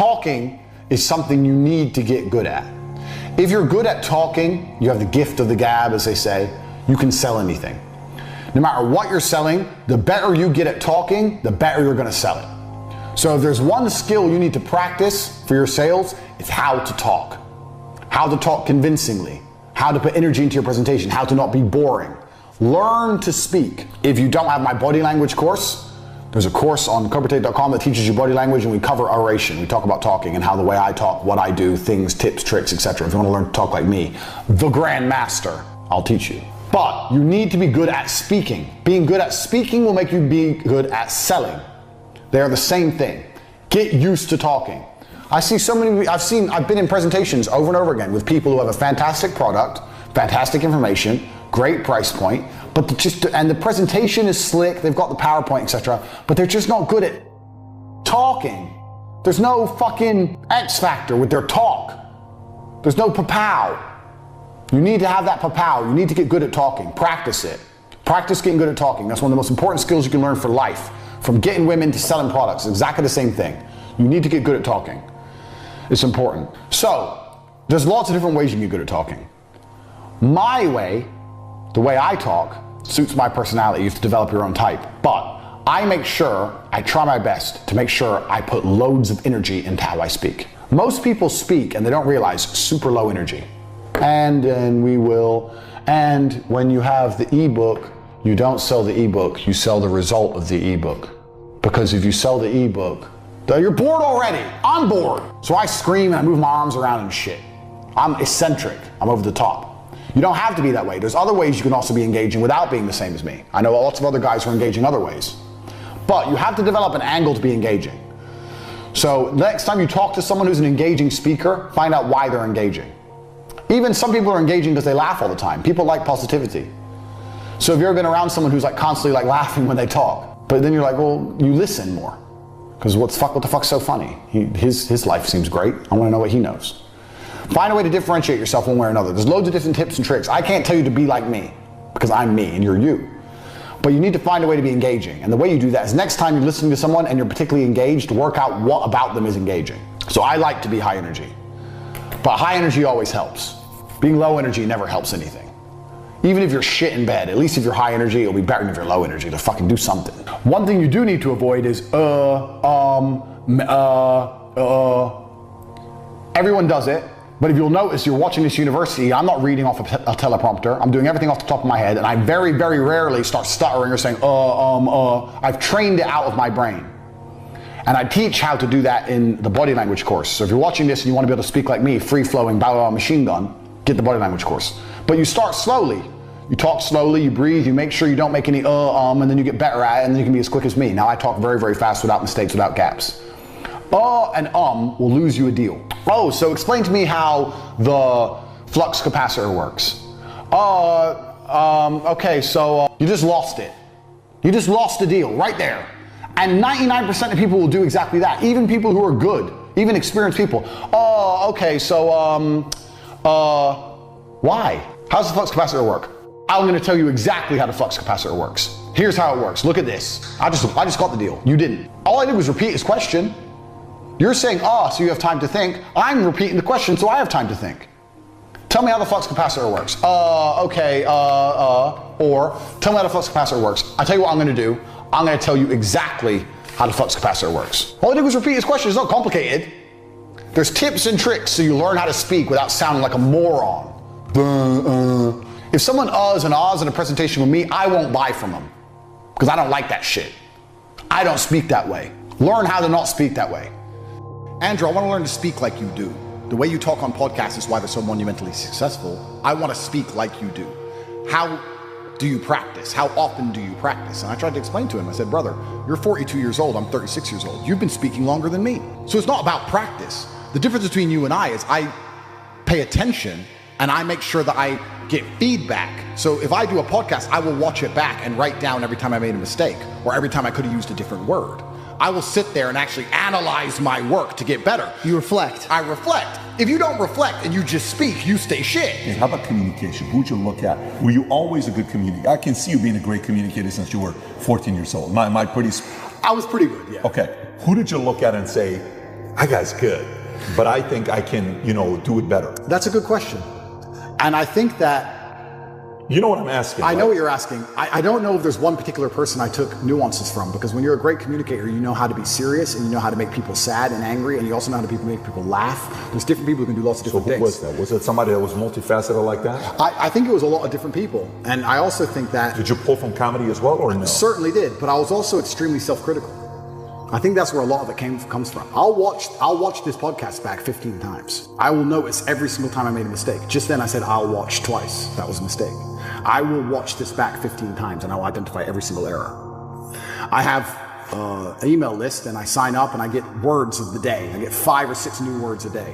talking is something you need to get good at. If you're good at talking, you have the gift of the gab, as they say, you can sell anything. No matter what you're selling, the better you get at talking, the better you're gonna sell it. So if there's one skill you need to practice for your sales, it's how to talk. How to talk convincingly, how to put energy into your presentation, how to not be boring. Learn to speak. If you don't have my body language course, there's a course on captivate.com that teaches you body language, and we cover oration. We talk about talking and how the way I talk, what I do, things, tips, tricks, etc. If you want to learn to talk like me, the Grand Master, I'll teach you. But you need to be good at speaking. Being good at speaking will make you be good at selling. They are the same thing. Get used to talking. I've been in presentations over and over again with people who have a fantastic product, fantastic information, great price point, but the presentation is slick, they've got the PowerPoint, etc., but they're just not good at talking. There's no fucking X factor with their talk. There's no pa-pow. You need to have that pa-pow. You need to get good at talking. Practice it. Practice getting good at talking. That's one of the most important skills you can learn for life. From getting women to selling products, exactly the same thing. You need to get good at talking. It's important. So, there's lots of different ways you can get good at talking. My way, the way I talk, suits my personality. You have to develop your own type. But I make sure, I try my best to make sure I put loads of energy into how I speak. Most people speak and they don't realize super low energy. And when you have the ebook, you don't sell the ebook, you sell the result of the ebook. Because if you sell the ebook, you're bored already. I'm bored. So I scream and I move my arms around and shit. I'm eccentric. I'm over the top. You don't have to be that way. There's other ways you can also be engaging without being the same as me. I know lots of other guys who are engaging other ways. But you have to develop an angle to be engaging. So next time you talk to someone who's an engaging speaker, find out why they're engaging. Even some people are engaging because they laugh all the time. People like positivity. So if you've ever been around someone who's like constantly like laughing when they talk, but then you're like, well, you listen more. Because what the fuck's so funny? His life seems great. I want to know what he knows. Find a way to differentiate yourself one way or another. There's loads of different tips and tricks. I can't tell you to be like me, because I'm me and you're you. But you need to find a way to be engaging. And the way you do that is next time you're listening to someone and you're particularly engaged, work out what about them is engaging. So I like to be high energy. But high energy always helps. Being low energy never helps anything. Even if you're shit in bed, at least if you're high energy, it'll be better than if you're low energy to fucking do something. One thing you do need to avoid is everyone does it, but if you'll notice, you're watching this university, I'm not reading off a teleprompter, I'm doing everything off the top of my head, and I very, very rarely start stuttering or saying, I've trained it out of my brain. And I teach how to do that in the body language course. So if you're watching this and you want to be able to speak like me, free-flowing, blah, blah, blah, machine gun, get the body language course. But you start slowly. You talk slowly, you breathe, you make sure you don't make any and then you get better at it, and then you can be as quick as me. Now I talk very, very fast without mistakes, without gaps. And will lose you a deal. Oh, so explain to me how the flux capacitor works. Okay, so you just lost it. You just lost a deal right there. And 99% of people will do exactly that. Even people who are good, even experienced people. Okay, so why? How does the flux capacitor work? I'm going to tell you exactly how the flux capacitor works. Here's how it works. Look at this. I just got the deal. You didn't. All I did was repeat his question. You're saying, so you have time to think. I'm repeating the question, so I have time to think. Tell me how the flux capacitor works. Okay, or tell me how the flux capacitor works. I'll tell you what I'm going to do. I'm going to tell you exactly how the flux capacitor works. All I did was repeat his question. It's not complicated. There's tips and tricks so you learn how to speak without sounding like a moron. If someone uhs and ahs in a presentation with me, I won't buy from them because I don't like that shit. I don't speak that way. Learn how to not speak that way. Andrew, I want to learn to speak like you do. The way you talk on podcasts is why they're so monumentally successful. I want to speak like you do. How do you practice? How often do you practice? And I tried to explain to him. I said, brother, you're 42 years old. I'm 36 years old. You've been speaking longer than me. So it's not about practice. The difference between you and I is I pay attention and I make sure that I get feedback. So if I do a podcast, I will watch it back and write down every time I made a mistake or every time I could have used a different word. I will sit there and actually analyze my work to get better. You reflect. I reflect. If you don't reflect and you just speak, you stay shit. Hey, how about communication? Who'd you look at? Were you always a good communicator? I can see you being a great communicator since you were 14 years old. I was pretty good, yeah. Okay. Who did you look at and say, that guy's good, but I think I can, do it better? That's a good question. And I think that, you know what I'm asking. I know what you're asking. I don't know if there's one particular person I took nuances from, because when you're a great communicator, you know how to be serious, and you know how to make people sad and angry, and you also know how to make people laugh. There's different people who can do lots of different things. So who was that? Was it somebody that was multifaceted like that? I think it was a lot of different people. And I also think that... Did you pull from comedy as well, or no? Certainly did, but I was also extremely self-critical. I think that's where a lot of it comes from. I'll watch this podcast back 15 times. I will notice every single time I made a mistake. Just then I said I'll watch twice. That was a mistake. I will watch this back 15 times and I will identify every single error. I have an email list and I sign up and I get words of the day. I get 5 or 6 new words a day,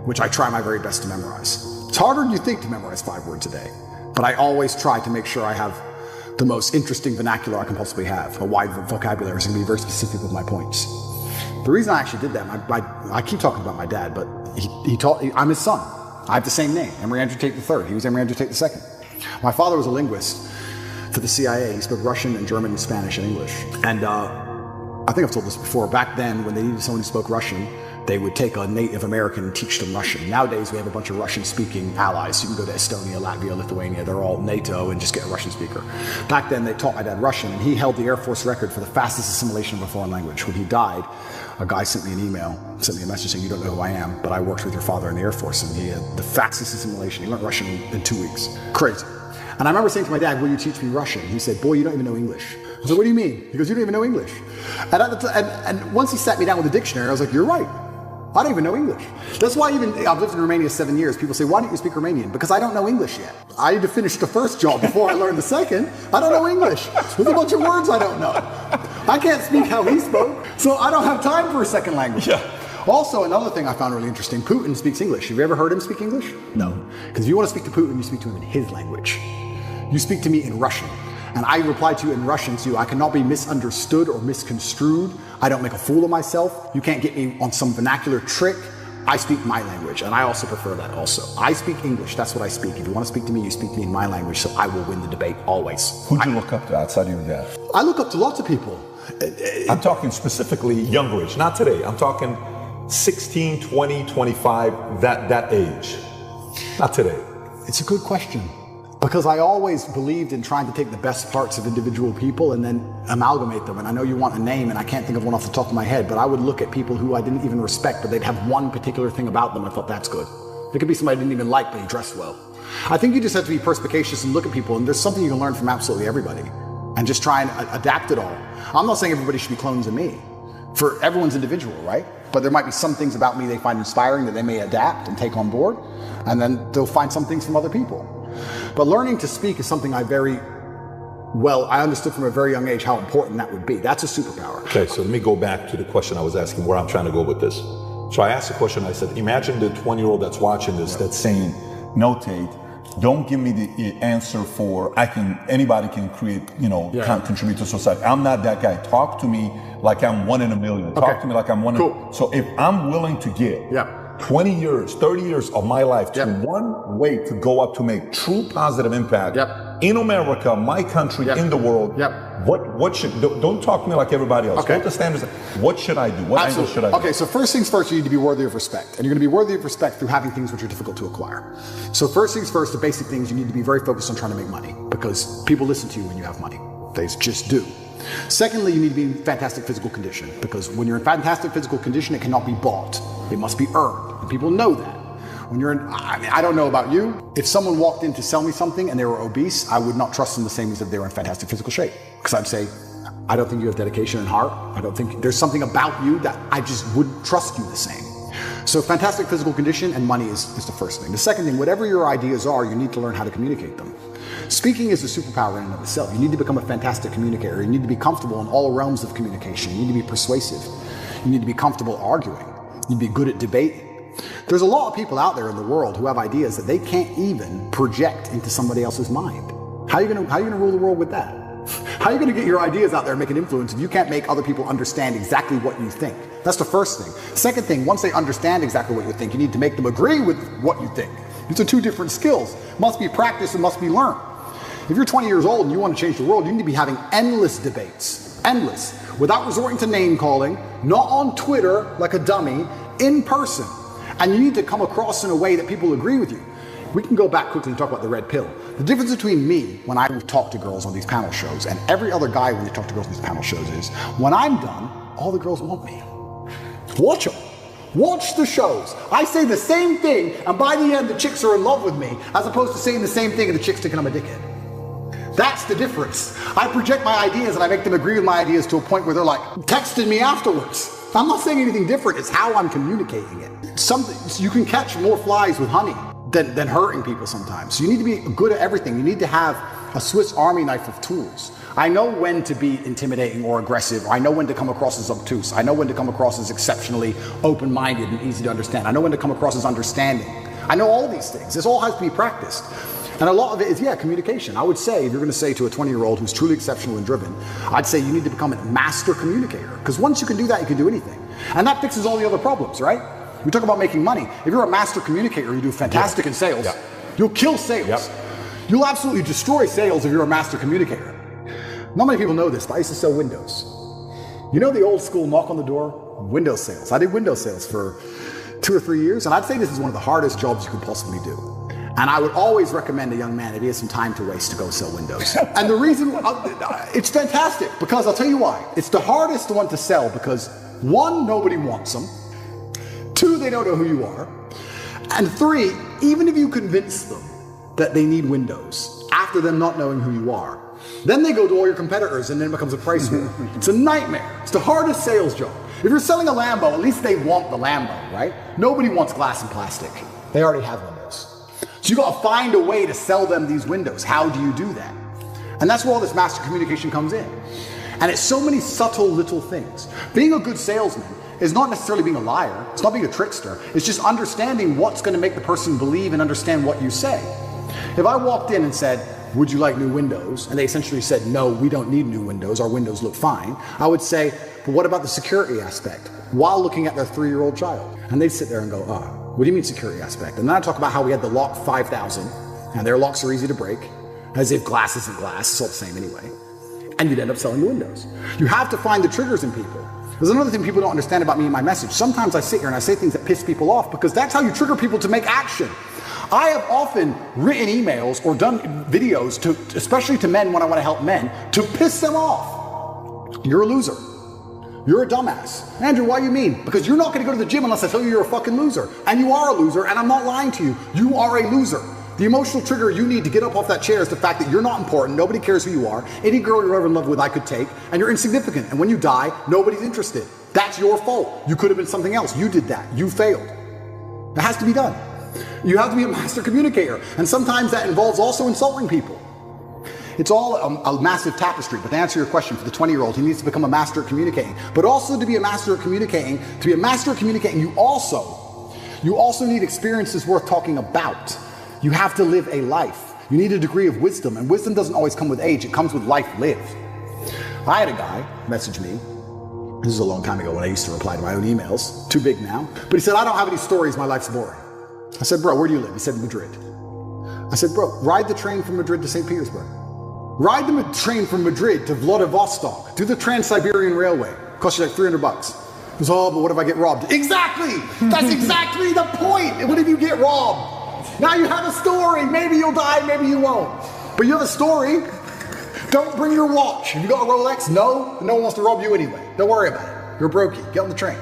which I try my very best to memorize. It's harder than you think to memorize 5 words a day, but I always try to make sure I have the most interesting vernacular I can possibly have, a wide vocabulary, so I can be very specific with my points. The reason I actually did that, I keep talking about my dad, but I'm his son. I have the same name, Andrew Tate III. He was Andrew Tate II. My father was a linguist for the CIA. He spoke Russian and German and Spanish and English. And I think I've told this before. Back then, when they needed someone who spoke Russian, they would take a Native American and teach them Russian. Nowadays, we have a bunch of Russian-speaking allies. You can go to Estonia, Latvia, Lithuania. They're all NATO and just get a Russian speaker. Back then, they taught my dad Russian, and he held the Air Force record for the fastest assimilation of a foreign language. When he died, a guy sent me an email, sent me a message saying, "You don't know who I am, but I worked with your father in the Air Force, and he had the fastest assimilation. He learned Russian in 2 weeks." Crazy. And I remember saying to my dad, "Will you teach me Russian?" He said, "Boy, you don't even know English." I said, "What do you mean?" He goes, "You don't even know English." And once he sat me down with a dictionary, I was like, "You're right. I don't even know English." That's why I've lived in Romania 7 years. People say, "Why don't you speak Romanian?" Because I don't know English yet. I need to finish the first job before I learn the second. I don't know English. There's a bunch of words I don't know. I can't speak how he spoke, so I don't have time for a second language. Yeah. Also, another thing I found really interesting, Putin speaks English. Have you ever heard him speak English? No. Because if you want to speak to Putin, you speak to him in his language. You speak to me in Russian. And I reply to you in Russian to you. I cannot be misunderstood or misconstrued. I don't make a fool of myself. You can't get me on some vernacular trick. I speak my language, and I also prefer that also. I speak English, that's what I speak. If you want to speak to me, you speak to me in my language, so I will win the debate always. Who'd you look up to outside of your dad? I look up to lots of people. I'm talking specifically younger age, not today. I'm talking 16, 20, 25, that age. Not today. It's a good question. Because I always believed in trying to take the best parts of individual people and then amalgamate them. And I know you want a name, and I can't think of one off the top of my head, but I would look at people who I didn't even respect, but they'd have one particular thing about them. I thought, that's good. It could be somebody I didn't even like, but he dressed well. I think you just have to be perspicacious and look at people, and there's something you can learn from absolutely everybody, and just try and adapt it all. I'm not saying everybody should be clones of me. For everyone's individual, right? But there might be some things about me they find inspiring that they may adapt and take on board, and then they'll find some things from other people. But learning to speak is something I understood from a very young age how important that would be. That's a superpower. Okay, so let me go back to the question I was asking, where I'm trying to go with this. So I asked the question, I said, imagine the 20-year-old that's watching this, that's saying, "No, Tate, don't give me the answer for anybody can create, contribute to society. I'm not that guy. Talk to me like I'm one in a million. Talk to me like I'm one in a million. So if I'm willing to give 20 years, 30 years of my life to one way to go up to make true positive impact in America, my country, in the world, what should, don't talk to me like everybody else. What the standards, what should I do? What angle should I do? Okay, so first things first, you need to be worthy of respect. And you're going to be worthy of respect through having things which are difficult to acquire. So first things first, the basic things, you need to be very focused on trying to make money, because people listen to you when you have money. They just do. Secondly, you need to be in fantastic physical condition, because when you're in fantastic physical condition, it cannot be bought. It must be earned. And people know that. When you're in, I don't know about you, if someone walked in to sell me something and they were obese, I would not trust them the same as if they were in fantastic physical shape. Because I'd say, I don't think you have dedication and heart. I don't think there's something about you that I just wouldn't trust you the same. So fantastic physical condition and money is the first thing. The second thing, whatever your ideas are, you need to learn how to communicate them. Speaking is a superpower in and of itself. You need to become a fantastic communicator. You need to be comfortable in all realms of communication. You need to be persuasive. You need to be comfortable arguing. You need to be good at debating. There's a lot of people out there in the world who have ideas that they can't even project into somebody else's mind. How are you gonna rule the world with that? How are you gonna get your ideas out there and make an influence if you can't make other people understand exactly what you think? That's the first thing. Second thing, once they understand exactly what you think, you need to make them agree with what you think. These are two different skills. Must be practiced and must be learned. If you're 20 years old and you want to change the world, you need to be having endless debates. Endless. Without resorting to name calling, not on Twitter like a dummy, in person, and you need to come across in a way that people agree with you. We can go back quickly and talk about the red pill. The difference between me when I talk to girls on these panel shows and every other guy when they talk to girls on these panel shows is, when I'm done, all the girls want me. Watch them. Watch the shows. I say the same thing, and by the end the chicks are in love with me, as opposed to saying the same thing and the chicks thinking I'm a dickhead. That's the difference. I project my ideas and I make them agree with my ideas to a point where they're like texting me afterwards. I'm not saying anything different, it's how I'm communicating it. You can catch more flies with honey than hurting people sometimes. So you need to be good at everything. You need to have a Swiss Army knife of tools. I know when to be intimidating or aggressive. I know when to come across as obtuse. I know when to come across as exceptionally open-minded and easy to understand. I know when to come across as understanding. I know all these things. This all has to be practiced. And a lot of it is, communication. I would say, if you're gonna say to a 20-year-old who's truly exceptional and driven, I'd say you need to become a master communicator. Because once you can do that, you can do anything. And that fixes all the other problems, right? We talk about making money. If you're a master communicator, you do fantastic in sales. Yeah. You'll kill sales. Yep. You'll absolutely destroy sales if you're a master communicator. Not many people know this, but I used to sell windows. You know the old school knock on the door? Window sales. I did window sales for 2 or 3 years, and I'd say this is one of the hardest jobs you could possibly do. And I would always recommend a young man, if he has some time to waste, to go sell windows. And the reason, it's fantastic, because I'll tell you why. It's the hardest one to sell because 1, nobody wants them. 2, they don't know who you are. And 3, even if you convince them that they need windows, after them not knowing who you are, then they go to all your competitors and then it becomes a price war. It's a nightmare. It's the hardest sales job. If you're selling a Lambo, at least they want the Lambo, right? Nobody wants glass and plastic. They already have windows. So you gotta find a way to sell them these windows. How do you do that? And that's where all this master communication comes in. And it's so many subtle little things. Being a good salesman is not necessarily being a liar. It's not being a trickster. It's just understanding what's gonna make the person believe and understand what you say. If I walked in and said, would you like new windows? And they essentially said, no, we don't need new windows. Our windows look fine. I would say, but what about the security aspect? While looking at their 3-year-old child. And they'd sit there and go, what do you mean security aspect? And then I talk about how we had the lock 5000 and their locks are easy to break, as if glass isn't glass, it's all the same anyway. And you'd end up selling the windows. You have to find the triggers in people. There's another thing people don't understand about me and my message. Sometimes I sit here and I say things that piss people off because that's how you trigger people to make action. I have often written emails or done videos, especially to men when I want to help men, to piss them off. You're a loser. You're a dumbass. Andrew, why do you mean? Because you're not going to go to the gym unless I tell you you're a fucking loser. And you are a loser, and I'm not lying to you. You are a loser. The emotional trigger you need to get up off that chair is the fact that you're not important, nobody cares who you are, any girl you're ever in love with I could take, and you're insignificant. And when you die, nobody's interested. That's your fault. You could have been something else. You did that. You failed. It has to be done. You have to be a master communicator, and sometimes that involves also insulting people. It's all a massive tapestry, but to answer your question, for the 20-year-old, he needs to become a master at communicating. But also to be a master at communicating, you also need experiences worth talking about. You have to live a life. You need a degree of wisdom, and wisdom doesn't always come with age, it comes with life lived. I had a guy message me, this is a long time ago when I used to reply to my own emails, too big now, but he said, I don't have any stories, my life's boring. I said, bro, where do you live? He said, Madrid. I said, bro, ride the train from Madrid to St. Petersburg. Ride the train from Madrid to Vladivostok. Do the Trans-Siberian Railway. Costs you like $300. He goes, oh, but what if I get robbed? Exactly! That's exactly the point! What if you get robbed? Now you have a story. Maybe you'll die, maybe you won't. But you have a story. Don't bring your watch. Have you got a Rolex? No. No one wants to rob you anyway. Don't worry about it. You're a brokey. Get on the train.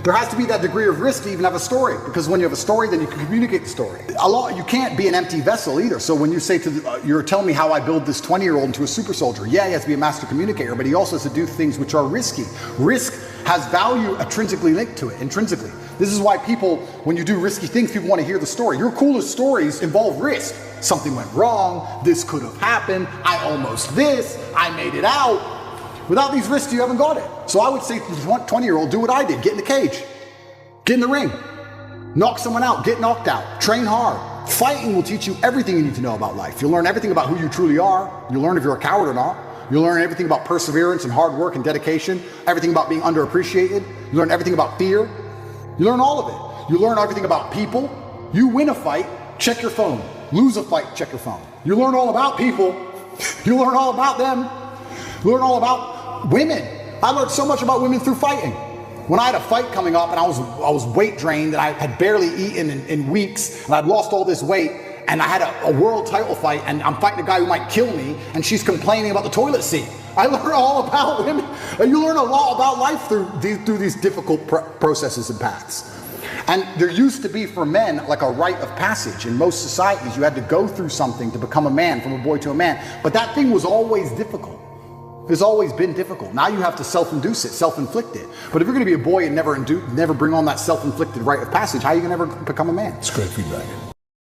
There has to be that degree of risk to even have a story, because when you have a story, then you can communicate the story. You can't be an empty vessel either. So when you say you're telling me how I build this 20-year-old into a super soldier, yeah, he has to be a master communicator, but he also has to do things which are risky. Risk has value intrinsically linked to it, intrinsically. This is why people, when you do risky things, people want to hear the story. Your coolest stories involve risk. Something went wrong, this could have happened, I almost this, I made it out. Without these risks, you haven't got it. So I would say to the 20-year-old, do what I did. Get in the cage. Get in the ring. Knock someone out. Get knocked out. Train hard. Fighting will teach you everything you need to know about life. You'll learn everything about who you truly are. You'll learn if you're a coward or not. You'll learn everything about perseverance and hard work and dedication. Everything about being underappreciated. You learn everything about fear. You learn all of it. You learn everything about people. You win a fight, check your phone. Lose a fight, check your phone. You learn all about people. You learn all about them. You learn all about women. I learned so much about women through fighting. When I had a fight coming up and I was weight drained and I had barely eaten in weeks and I'd lost all this weight and I had a world title fight and I'm fighting a guy who might kill me and she's complaining about the toilet seat. I learned all about women. You learn a lot about life through these difficult processes and paths. And there used to be for men like a rite of passage. In most societies, you had to go through something to become a man, from a boy to a man. But that thing was always difficult. It's always been difficult. Now you have to self-induce it, self-inflict it. But if you're going to be a boy and never bring on that self-inflicted rite of passage, how are you going to ever become a man? It's great feedback.